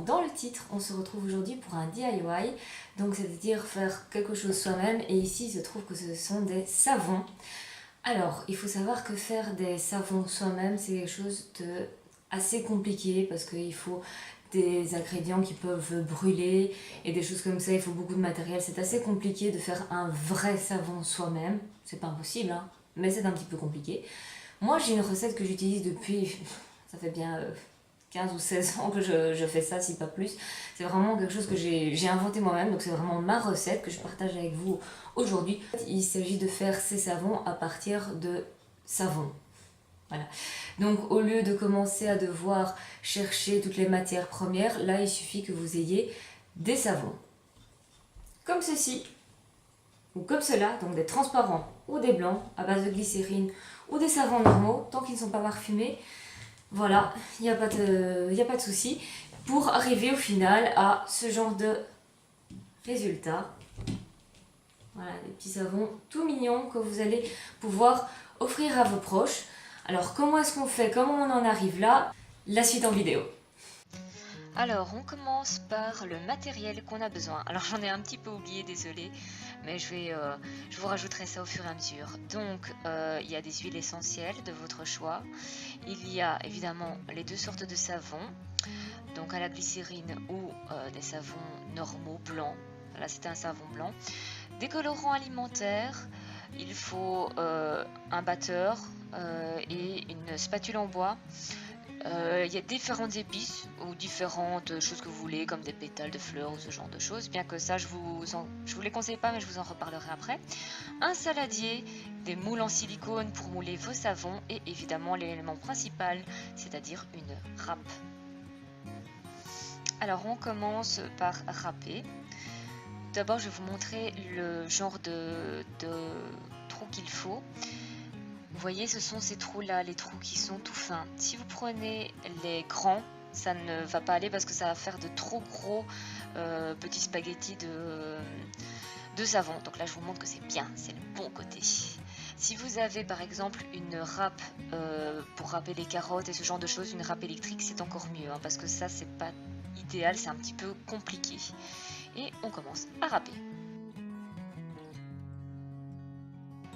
dans le titre, on se retrouve aujourd'hui pour un DIY, donc c'est-à-dire faire quelque chose soi-même, et ici il se trouve que ce sont des savons. Alors, il faut savoir que faire des savons soi-même, c'est quelque chose de assez compliqué parce qu'il faut des ingrédients qui peuvent brûler et des choses comme ça, il faut beaucoup de matériel. C'est assez compliqué de faire un vrai savon soi-même. C'est pas impossible, hein, mais c'est un petit peu compliqué. Moi, j'ai une recette que j'utilise depuis, ça fait bien 15 ou 16 ans que je fais ça, si pas plus. C'est vraiment quelque chose que j'ai inventé moi-même, donc c'est vraiment ma recette que je partage avec vous aujourd'hui. Il s'agit de faire ces savons à partir de savon. Voilà. Donc au lieu de commencer à devoir chercher toutes les matières premières, là il suffit que vous ayez des savons. Comme ceci, ou comme cela, donc des transparents ou des blancs à base de glycérine ou des savons normaux, tant qu'ils ne sont pas parfumés. Voilà, il n'y a pas de souci pour arriver au final à ce genre de résultat. Voilà, des petits savons tout mignons que vous allez pouvoir offrir à vos proches. Alors comment est-ce qu'on fait? Comment on en arrive là? La suite en vidéo. Alors, on commence par le matériel qu'on a besoin. Alors, j'en ai un petit peu oublié, désolé, mais je vous rajouterai ça au fur et à mesure. Donc, il y a des huiles essentielles de votre choix. Il y a évidemment les deux sortes de savons, donc à la glycérine ou des savons normaux blancs. Là, c'est un savon blanc. Des colorants alimentaires. Il faut un batteur et une spatule en bois. Il y a différentes épices ou différentes choses que vous voulez, comme des pétales de fleurs ou ce genre de choses. Bien que ça, je vous les conseille pas, mais je vous en reparlerai après. Un saladier, des moules en silicone pour mouler vos savons et évidemment l'élément principal, c'est-à-dire une râpe. Alors on commence par râper. D'abord, je vais vous montrer le genre de trou qu'il faut. Vous voyez, ce sont ces trous-là, les trous qui sont tout fins. Si vous prenez les grands, ça ne va pas aller parce que ça va faire de trop gros petits spaghettis de savon. Donc là, je vous montre que c'est bien, c'est le bon côté. Si vous avez par exemple une râpe pour râper les carottes et ce genre de choses, une râpe électrique, c'est encore mieux, hein, parce que ça, c'est pas idéal, c'est un petit peu compliqué. Et on commence à râper.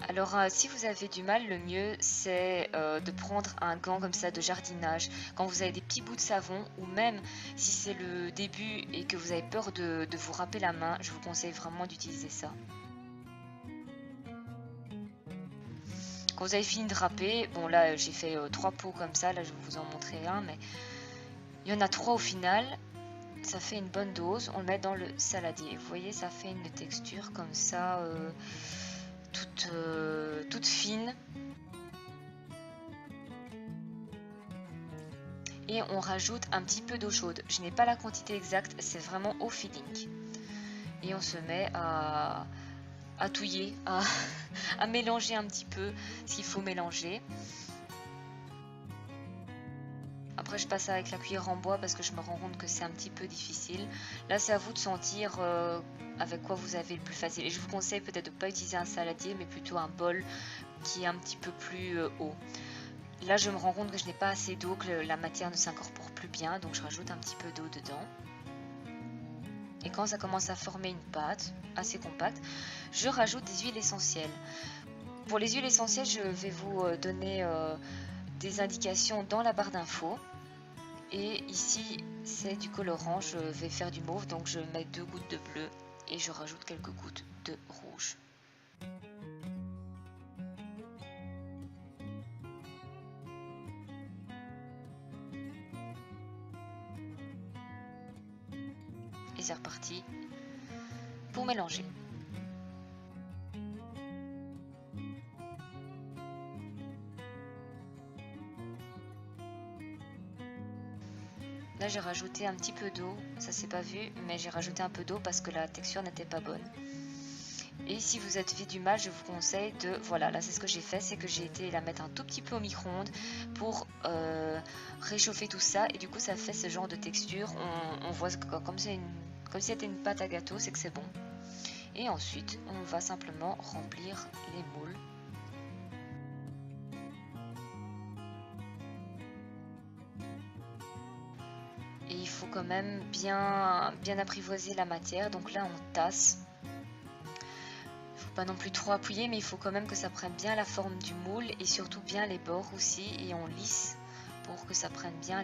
Alors, si vous avez du mal, le mieux, c'est de prendre un gant comme ça de jardinage. Quand vous avez des petits bouts de savon, ou même si c'est le début et que vous avez peur de vous râper la main, je vous conseille vraiment d'utiliser ça. Quand vous avez fini de râper, bon là j'ai fait 3 pots comme ça, là je vais vous en montrer un, mais il y en a 3 au final. Ça fait une bonne dose, on le met dans le saladier. Vous voyez, ça fait une texture comme ça, toute fine. Et on rajoute un petit peu d'eau chaude. Je n'ai pas la quantité exacte, c'est vraiment au feeling. Et on se met à touiller, à mélanger un petit peu ce qu'il faut mélanger. Après, je passe avec la cuillère en bois parce que je me rends compte que c'est un petit peu difficile. Là, c'est à vous de sentir avec quoi vous avez le plus facile. Et je vous conseille peut-être de ne pas utiliser un saladier, mais plutôt un bol qui est un petit peu plus haut. Là, je me rends compte que je n'ai pas assez d'eau, que la matière ne s'incorpore plus bien, donc je rajoute un petit peu d'eau dedans. Et quand ça commence à former une pâte assez compacte, je rajoute des huiles essentielles. Pour les huiles essentielles, je vais vous donner des indications dans la barre d'infos. Et ici, c'est du colorant, je vais faire du mauve, donc je mets 2 gouttes de bleu et je rajoute quelques gouttes de rouge. Et c'est reparti pour mélanger. Là, j'ai rajouté un petit peu d'eau, ça s'est pas vu, mais j'ai rajouté un peu d'eau parce que la texture n'était pas bonne. Et si vous avez du mal, je vous conseille de... Voilà, là c'est ce que j'ai fait, c'est que j'ai été la mettre un tout petit peu au micro-ondes pour réchauffer tout ça. Et du coup, ça fait ce genre de texture. On voit comme si c'était une pâte à gâteau, c'est que c'est bon. Et ensuite, on va simplement remplir les moules. Et il faut quand même bien apprivoiser la matière. Donc là, on tasse. Il ne faut pas non plus trop appuyer, mais il faut quand même que ça prenne bien la forme du moule et surtout bien les bords aussi. Et on lisse pour que ça prenne bien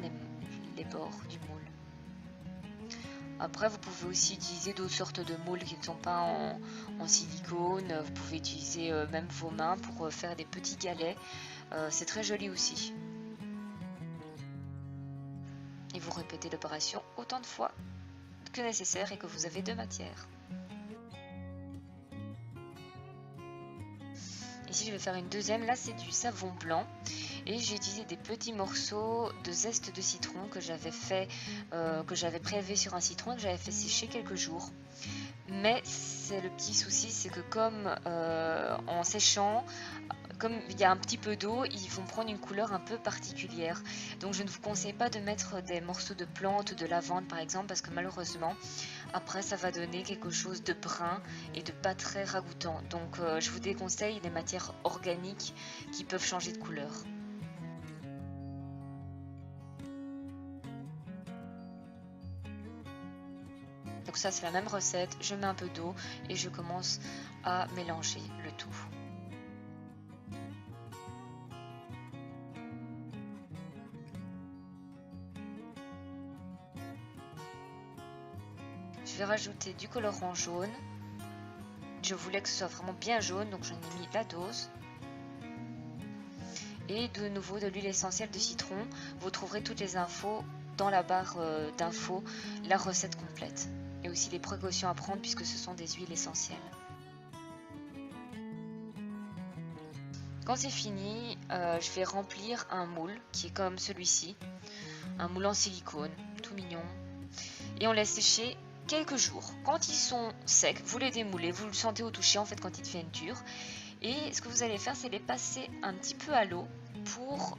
les bords du moule. Après, vous pouvez aussi utiliser d'autres sortes de moules qui ne sont pas en silicone. Vous pouvez utiliser même vos mains pour faire des petits galets. C'est très joli aussi. Et vous répétez l'opération autant de fois que nécessaire et que vous avez de matière. Ici, je vais faire une deuxième. Là, c'est du savon blanc. Et j'ai utilisé des petits morceaux de zeste de citron que j'avais fait, que j'avais prélevé sur un citron et que j'avais fait sécher quelques jours. Mais c'est le petit souci, c'est que comme en séchant, comme il y a un petit peu d'eau, ils vont prendre une couleur un peu particulière. Donc je ne vous conseille pas de mettre des morceaux de plantes, de lavande par exemple, parce que malheureusement, après ça va donner quelque chose de brun et de pas très ragoûtant. Donc je vous déconseille les matières organiques qui peuvent changer de couleur. Donc ça c'est la même recette, je mets un peu d'eau et je commence à mélanger le tout. Je vais rajouter du colorant jaune. Je voulais que ce soit vraiment bien jaune, donc j'en ai mis la dose. Et de nouveau de l'huile essentielle de citron. Vous trouverez toutes les infos dans la barre d'infos, la recette complète. Et aussi les précautions à prendre puisque ce sont des huiles essentielles. Quand c'est fini, je vais remplir un moule qui est comme celui-ci. Un moule en silicone, tout mignon. Et on laisse sécher quelques jours. Quand ils sont secs, vous les démoulez, vous le sentez au toucher en fait quand ils deviennent durs. Et ce que vous allez faire, c'est les passer un petit peu à l'eau pour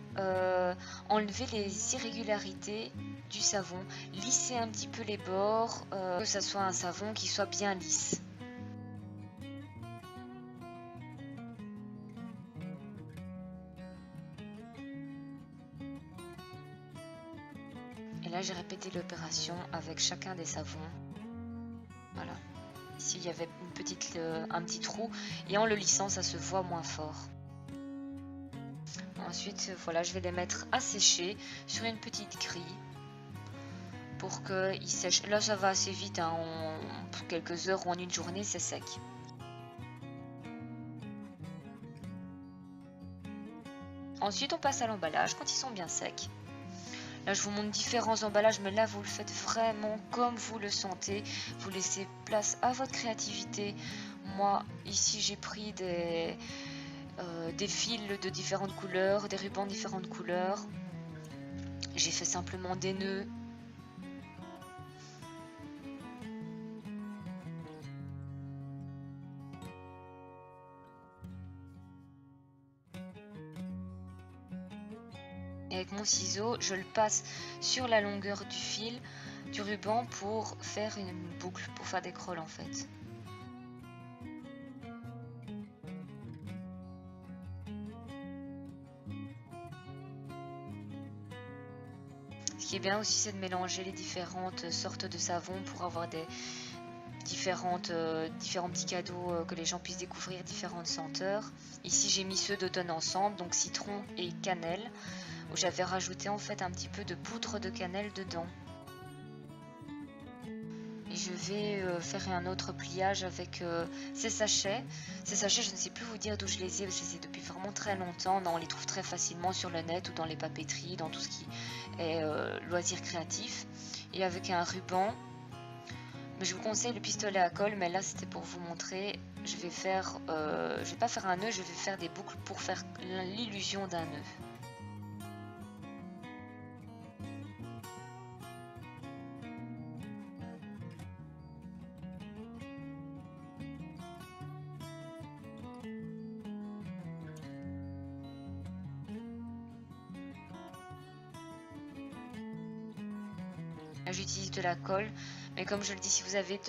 enlever les irrégularités du savon, lisser un petit peu les bords, que ça soit un savon qui soit bien lisse. Et là, j'ai répété l'opération avec chacun des savons. Voilà. Ici, il y avait un petit trou et en le lissant, ça se voit moins fort. Ensuite, voilà, je vais les mettre à sécher sur une petite grille pour qu'ils sèchent. Là, ça va assez vite, hein, en quelques heures ou en une journée, c'est sec. Ensuite, on passe à l'emballage quand ils sont bien secs. Là, je vous montre différents emballages, mais là, vous le faites vraiment comme vous le sentez. Vous laissez place à votre créativité. Moi, ici, j'ai pris des fils de différentes couleurs, des rubans de différentes couleurs. J'ai fait simplement des nœuds. Et avec mon ciseau, je le passe sur la longueur du fil du ruban pour faire une boucle, pour faire des crolles en fait. Ce qui est bien aussi, c'est de mélanger les différentes sortes de savons pour avoir des différents petits cadeaux, que les gens puissent découvrir différentes senteurs. Ici, j'ai mis ceux d'automne ensemble, donc citron et cannelle, où j'avais rajouté en fait un petit peu de poudre de cannelle dedans. Et je vais faire un autre pliage avec ces sachets. Ces sachets, je ne sais plus vous dire d'où je les ai depuis vraiment très longtemps. Non, on les trouve très facilement sur le net ou dans les papeteries, dans tout ce qui est loisirs créatifs. Et avec un ruban, mais je vous conseille le pistolet à colle, mais là c'était pour vous montrer. Je vais pas faire un nœud, je vais faire des boucles pour faire l'illusion d'un nœud. J'utilise de la colle, mais comme je le dis, si vous avez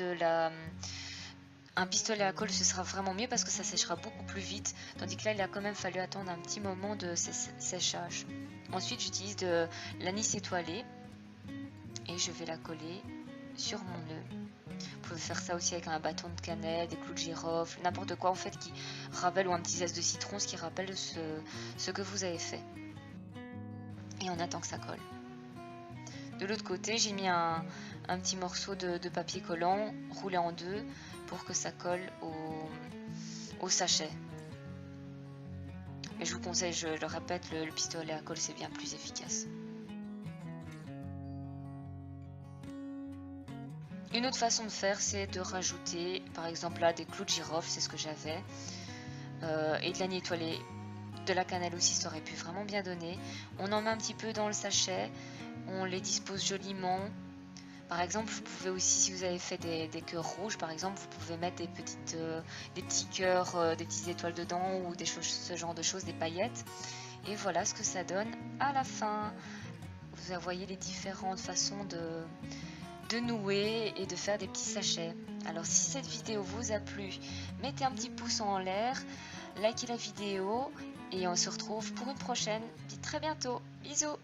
un pistolet à colle, ce sera vraiment mieux parce que ça séchera beaucoup plus vite, tandis que là il a quand même fallu attendre un petit moment de séchage. Ensuite, j'utilise de l'anis étoilé et je vais la coller sur mon nœud. Vous pouvez faire ça aussi avec un bâton de cannelle, des clous de girofle, n'importe quoi en fait qui rappelle, ou un petit zeste de citron, ce qui rappelle ce que vous avez fait. Et on attend que ça colle. De l'autre côté, j'ai mis un petit morceau de papier collant roulé en deux pour que ça colle au sachet. Mais je vous conseille, je le répète, le pistolet à colle c'est bien plus efficace. Une autre façon de faire, c'est de rajouter par exemple là des clous de girofle, c'est ce que j'avais, et de l'anis étoilé. De la cannelle aussi, ça aurait pu vraiment bien donner. On en met un petit peu dans le sachet, on les dispose joliment. Par exemple, vous pouvez aussi, si vous avez fait des cœurs rouges, par exemple, vous pouvez mettre des petits cœurs, des petites étoiles dedans, ou ce genre de choses, des paillettes. Et voilà ce que ça donne à la fin. Vous voyez les différentes façons de nouer et de faire des petits sachets. Alors si cette vidéo vous a plu, mettez un petit pouce en l'air, likez la vidéo et on se retrouve pour une prochaine. À très bientôt. Bisous.